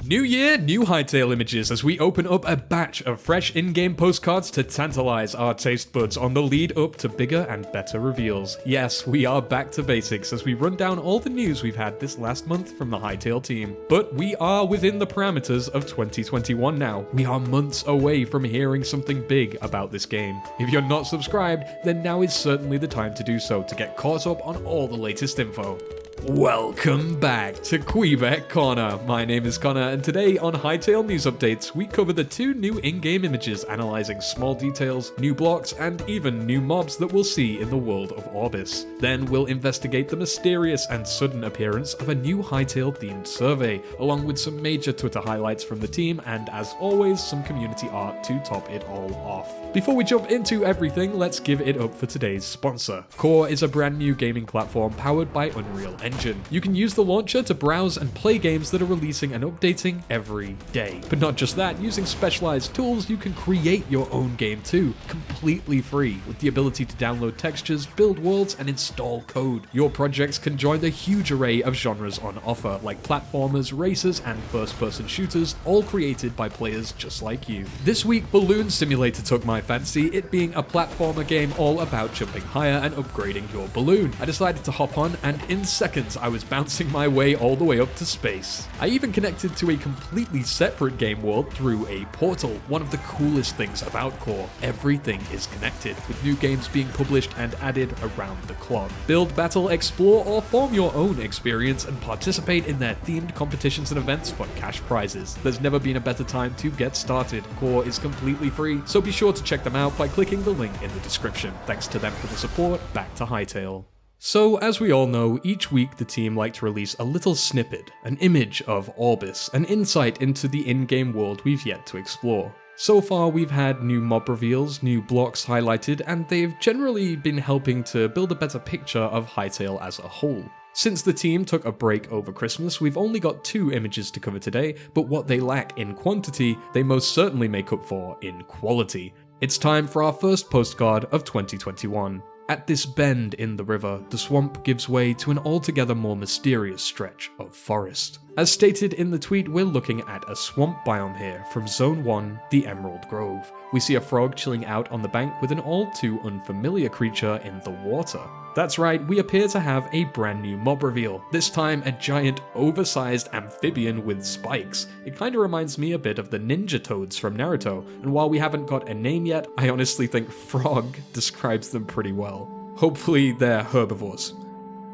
New year, new Hytale images as we open up a batch of fresh in-game postcards to tantalize our taste buds on the lead up to bigger and better reveals. Yes, we are back to basics as we run down all the news we've had this last month from the Hytale team. But we are within the parameters of 2021 now. We are months away from hearing something big about this game. If you're not subscribed, then now is certainly the time to do so to get caught up on all the latest info. Welcome back to Quebec Corner. My name is Connor, and today on Hytale News Updates, we cover the two new in-game images analysing small details, new blocks, and even new mobs that we'll see in the world of Orbis. Then we'll investigate the mysterious and sudden appearance of a new Hytale-themed survey, along with some major Twitter highlights from the team, and as always, some community art to top it all off. Before we jump into everything, let's give it up for today's sponsor. Core is a brand new gaming platform powered by Unreal Engine. You can use the launcher to browse and play games that are releasing and updating every day. But not just that, using specialized tools, you can create your own game too, completely free, with the ability to download textures, build worlds, and install code. Your projects can join the huge array of genres on offer, like platformers, racers, and first-person shooters, all created by players just like you. This week, Balloon Simulator took my fancy, it being a platformer game all about jumping higher and upgrading your balloon. I decided to hop on, and in seconds I was bouncing my way all the way up to space. I even connected to a completely separate game world through a portal. One of the coolest things about Core, everything is connected, with new games being published and added around the clock. Build, battle, explore, or form your own experience and participate in their themed competitions and events for cash prizes. There's never been a better time to get started. Core is completely free, so be sure to check them out by clicking the link in the description. Thanks to them for the support. Back to Hytale. So, as we all know, each week the team like to release a little snippet, an image of Orbis, an insight into the in-game world we've yet to explore. So far we've had new mob reveals, new blocks highlighted, and they've generally been helping to build a better picture of Hytale as a whole. Since the team took a break over Christmas, we've only got 2 images to cover today, but what they lack in quantity, they most certainly make up for in quality. It's time for our first postcard of 2021. At this bend in the river, the swamp gives way to an altogether more mysterious stretch of forest. As stated in the tweet, we're looking at a swamp biome here from Zone 1, the Emerald Grove. We see a frog chilling out on the bank with an all too unfamiliar creature in the water. That's right, we appear to have a brand new mob reveal, this time a giant oversized amphibian with spikes. It kinda reminds me a bit of the Ninja Toads from Naruto, and while we haven't got a name yet, I honestly think Frog describes them pretty well. Hopefully they're herbivores.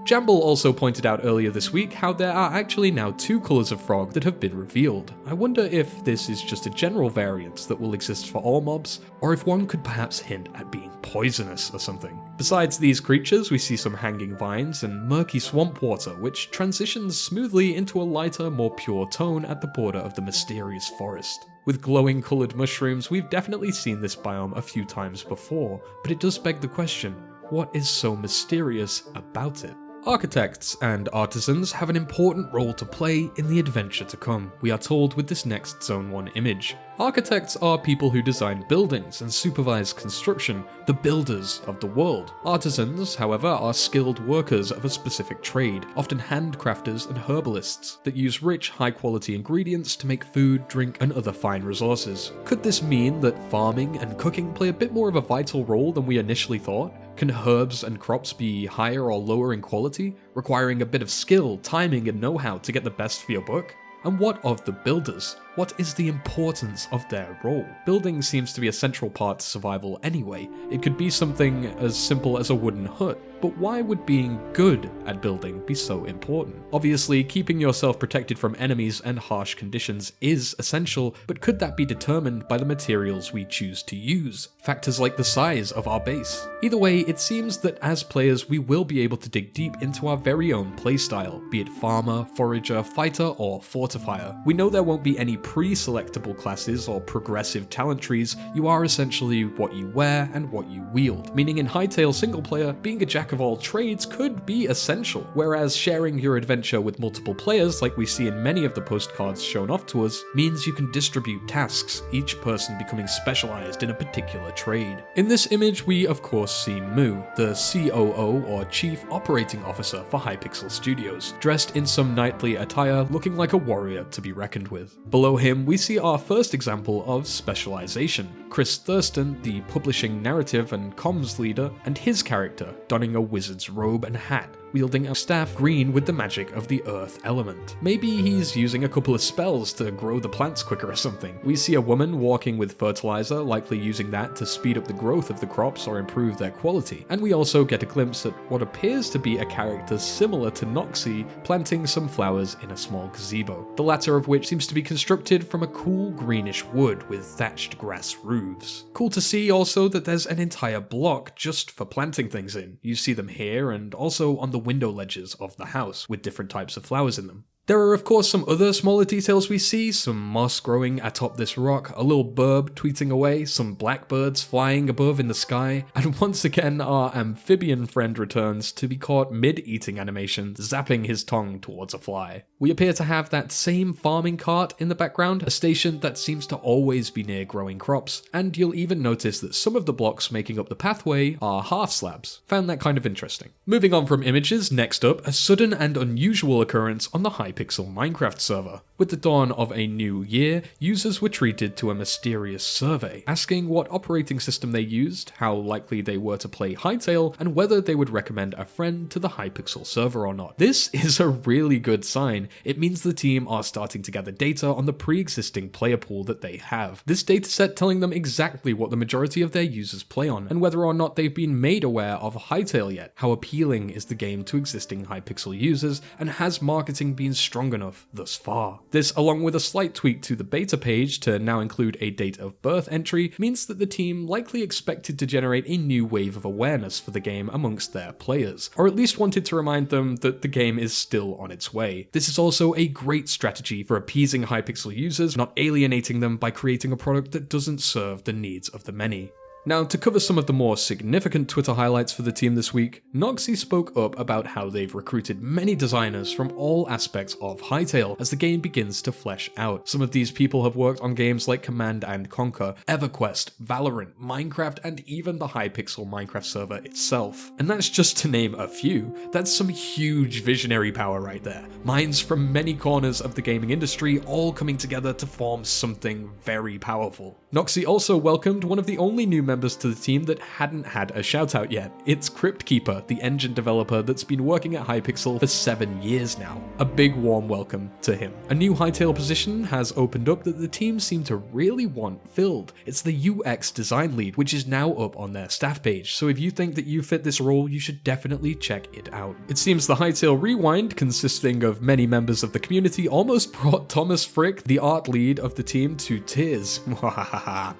Jamble also pointed out earlier this week how there are actually now 2 colours of frog that have been revealed. I wonder if this is just a general variance that will exist for all mobs, or if one could perhaps hint at being poisonous or something. Besides these creatures, we see some hanging vines and murky swamp water, which transitions smoothly into a lighter, more pure tone at the border of the mysterious forest. With glowing coloured mushrooms, we've definitely seen this biome a few times before, but it does beg the question, what is so mysterious about it? Architects and artisans have an important role to play in the adventure to come, we are told with this next Zone 1 image. Architects are people who design buildings and supervise construction, the builders of the world. Artisans, however, are skilled workers of a specific trade, often handcrafters and herbalists, that use rich, high-quality ingredients to make food, drink, and other fine resources. Could this mean that farming and cooking play a bit more of a vital role than we initially thought? Can herbs and crops be higher or lower in quality, requiring a bit of skill, timing, and know-how to get the best for your buck? And what of the builders? What is the importance of their role? Building seems to be a central part to survival anyway. It could be something as simple as a wooden hut, but why would being good at building be so important? Obviously, keeping yourself protected from enemies and harsh conditions is essential, but could that be determined by the materials we choose to use? Factors like the size of our base. Either way, it seems that as players we will be able to dig deep into our very own playstyle, be it farmer, forager, fighter, or fortifier. We know there won't be any pre-selectable classes or progressive talent trees, you are essentially what you wear and what you wield, meaning in Hytale single player, being a jack of all trades could be essential, whereas sharing your adventure with multiple players, like we see in many of the postcards shown off to us, means you can distribute tasks, each person becoming specialized in a particular trade. In this image, we of course see Moo, the COO or Chief Operating Officer for Hypixel Studios, dressed in some knightly attire, looking like a warrior to be reckoned with. Below him, we see our first example of specialization, Chris Thurston, the publishing narrative and comms leader, and his character, donning a wizard's robe and hat, wielding a staff green with the magic of the earth element. Maybe he's using a couple of spells to grow the plants quicker or something. We see a woman walking with fertilizer, likely using that to speed up the growth of the crops or improve their quality. And we also get a glimpse at what appears to be a character similar to Noxie planting some flowers in a small gazebo, the latter of which seems to be constructed from a cool greenish wood with thatched grass roofs. Cool to see also that there's an entire block just for planting things in. You see them here and also on the window ledges of the house with different types of flowers in them. There are of course some other smaller details we see, some moss growing atop this rock, a little burb tweeting away, some blackbirds flying above in the sky, and once again our amphibian friend returns to be caught mid-eating animation, zapping his tongue towards a fly. We appear to have that same farming cart in the background, a station that seems to always be near growing crops, and you'll even notice that some of the blocks making up the pathway are half slabs. Found that kind of interesting. Moving on from images, next up, a sudden and unusual occurrence on the Hypixel Minecraft server. With the dawn of a new year, users were treated to a mysterious survey, asking what operating system they used, how likely they were to play Hytale, and whether they would recommend a friend to the Hypixel server or not. This is a really good sign. It means the team are starting to gather data on the pre-existing player pool that they have. This dataset telling them exactly what the majority of their users play on, and whether or not they've been made aware of Hytale yet. How appealing is the game to existing Hypixel users, and has marketing been strong enough thus far? This, along with a slight tweak to the beta page to now include a date of birth entry, means that the team likely expected to generate a new wave of awareness for the game amongst their players, or at least wanted to remind them that the game is still on its way. This is also a great strategy for appeasing Hypixel users, not alienating them by creating a product that doesn't serve the needs of the many. Now, to cover some of the more significant Twitter highlights for the team this week, Noxie spoke up about how they've recruited many designers from all aspects of Hytale as the game begins to flesh out. Some of these people have worked on games like Command & Conquer, EverQuest, Valorant, Minecraft, and even the Hypixel Minecraft server itself. And that's just to name a few. That's some huge visionary power right there. Minds from many corners of the gaming industry all coming together to form something very powerful. Noxie also welcomed one of the only new members to the team that hadn't had a shout out yet. It's Cryptkeeper, the engine developer that's been working at Hypixel for 7 years now. A big warm welcome to him. A new Hytale position has opened up that the team seem to really want filled. It's the UX design lead, which is now up on their staff page, so if you think that you fit this role, you should definitely check it out. It seems the Hytale Rewind, consisting of many members of the community, almost brought Thomas Frick, the art lead of the team, to tears.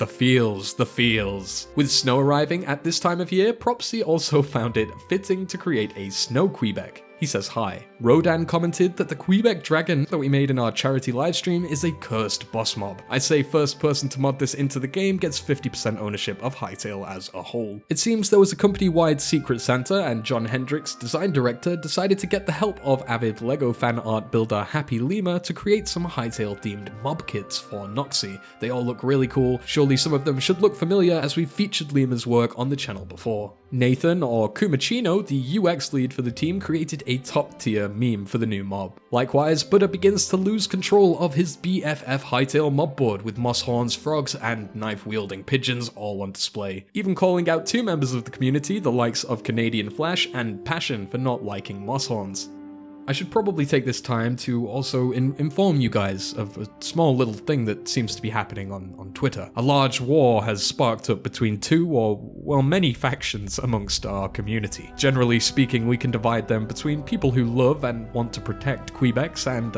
The feels. With snow arriving at this time of year, Propsy also found it fitting to create a snow Quebec. He says hi. Rodan commented that the Quebec dragon that we made in our charity livestream is a cursed boss mob. I say first person to mod this into the game gets 50% ownership of Hytale as a whole. It seems there was a company-wide Secret Santa, and John Hendricks, design director, decided to get the help of avid LEGO fan art builder Happy Lima to create some Hytale themed mob kits for Noxie. They all look really cool. Surely some of them should look familiar as we've featured Lima's work on the channel before. Nathan, or Kumachino, the UX lead for the team, created a top-tier meme for the new mob. Likewise, Buddha begins to lose control of his BFF Hytale mob board with moss horns, frogs, and knife-wielding pigeons all on display, even calling out 2 members of the community, the likes of Canadian Flash and Passion, for not liking moss horns. I should probably take this time to also inform you guys of a small little thing that seems to be happening on Twitter. A large war has sparked up between 2 or, well, many factions amongst our community. Generally speaking, we can divide them between people who love and want to protect Quebecs and,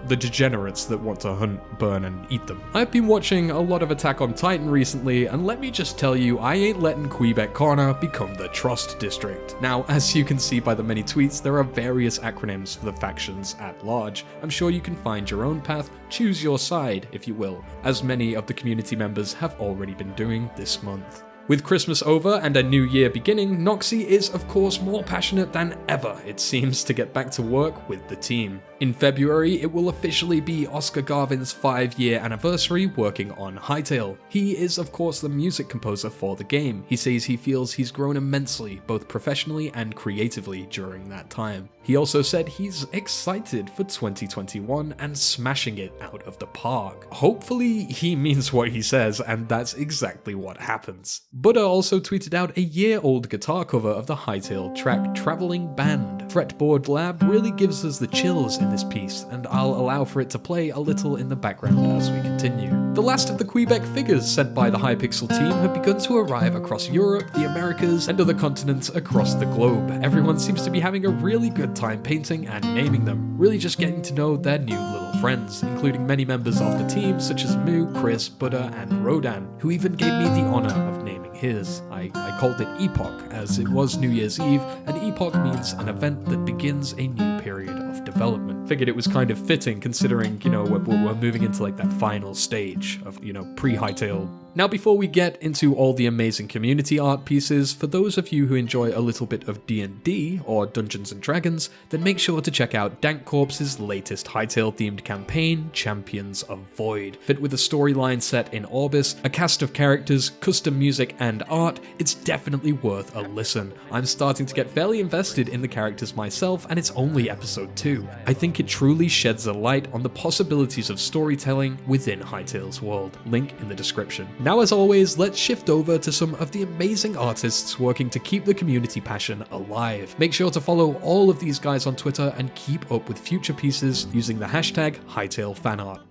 the degenerates that want to hunt, burn, and eat them. I've been watching a lot of Attack on Titan recently, and let me just tell you, I ain't letting Quebec Corner become the Trust District. Now, as you can see by the many tweets, there are various acronyms for the factions at large. I'm sure you can find your own path, choose your side, if you will, as many of the community members have already been doing this month. With Christmas over and a new year beginning, Noxie is of course more passionate than ever, it seems, to get back to work with the team. In February, it will officially be Oscar Garvin's 5-year anniversary working on Hytale. He is of course the music composer for the game. He says he feels he's grown immensely, both professionally and creatively during that time. He also said he's excited for 2021 and smashing it out of the park. Hopefully he means what he says, and that's exactly what happens. Buddha also tweeted out a year-old guitar cover of the Hytale track Traveling Band. Fretboard Lab really gives us the chills in this piece, and I'll allow for it to play a little in the background as we continue. The last of the Quebec figures sent by the Hypixel team have begun to arrive across Europe, the Americas, and other continents across the globe. Everyone seems to be having a really good time painting and naming them, really just getting to know their new little friends, including many members of the team such as Mu, Chris, Buddha, and Rodan, who even gave me the honor of naming his. I called it Epoch, as it was New Year's Eve, and Epoch means an event that begins a new period of development. Figured it was kind of fitting considering, we're moving into like that final stage of, pre-Hytale. Now, before we get into all the amazing community art pieces, for those of you who enjoy a little bit of D&D or Dungeons & Dragons, then make sure to check out Dank Corp's latest Hytale-themed campaign, Champions of Void. Fit with a storyline set in Orbis, a cast of characters, custom music, and art, it's definitely worth a listen. I'm starting to get fairly invested in the characters myself, and it's only episode 2. I think it truly sheds a light on the possibilities of storytelling within Hytale's world. Link in the description. Now, as always, let's shift over to some of the amazing artists working to keep the community passion alive. Make sure to follow all of these guys on Twitter and keep up with future pieces using the hashtag HytaleFanArt.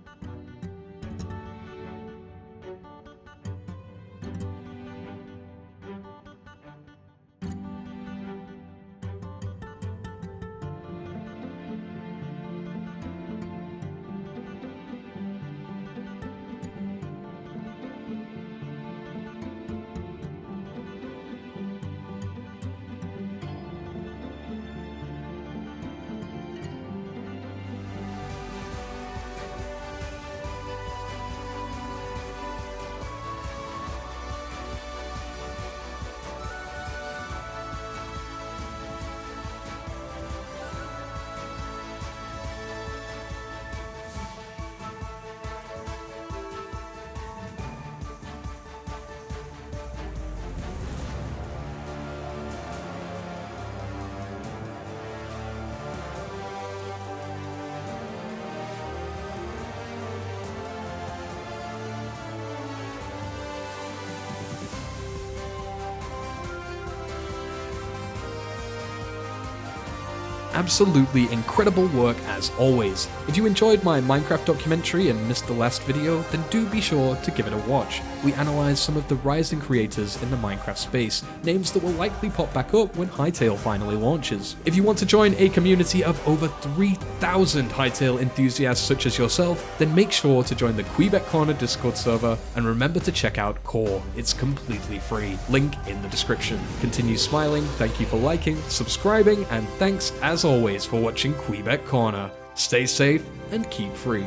Absolutely incredible work as always. If you enjoyed my Minecraft documentary and missed the last video, then do be sure to give it a watch. We analyze some of the rising creators in the Minecraft space, names that will likely pop back up when Hytale finally launches. If you want to join a community of over 3,000 Hytale enthusiasts such as yourself, then make sure to join the Quebec Corner Discord server, and remember to check out Core. It's completely free. Link in the description. Continue smiling, thank you for liking, subscribing, and thanks as always for watching Quebec Corner. Stay safe and keep free.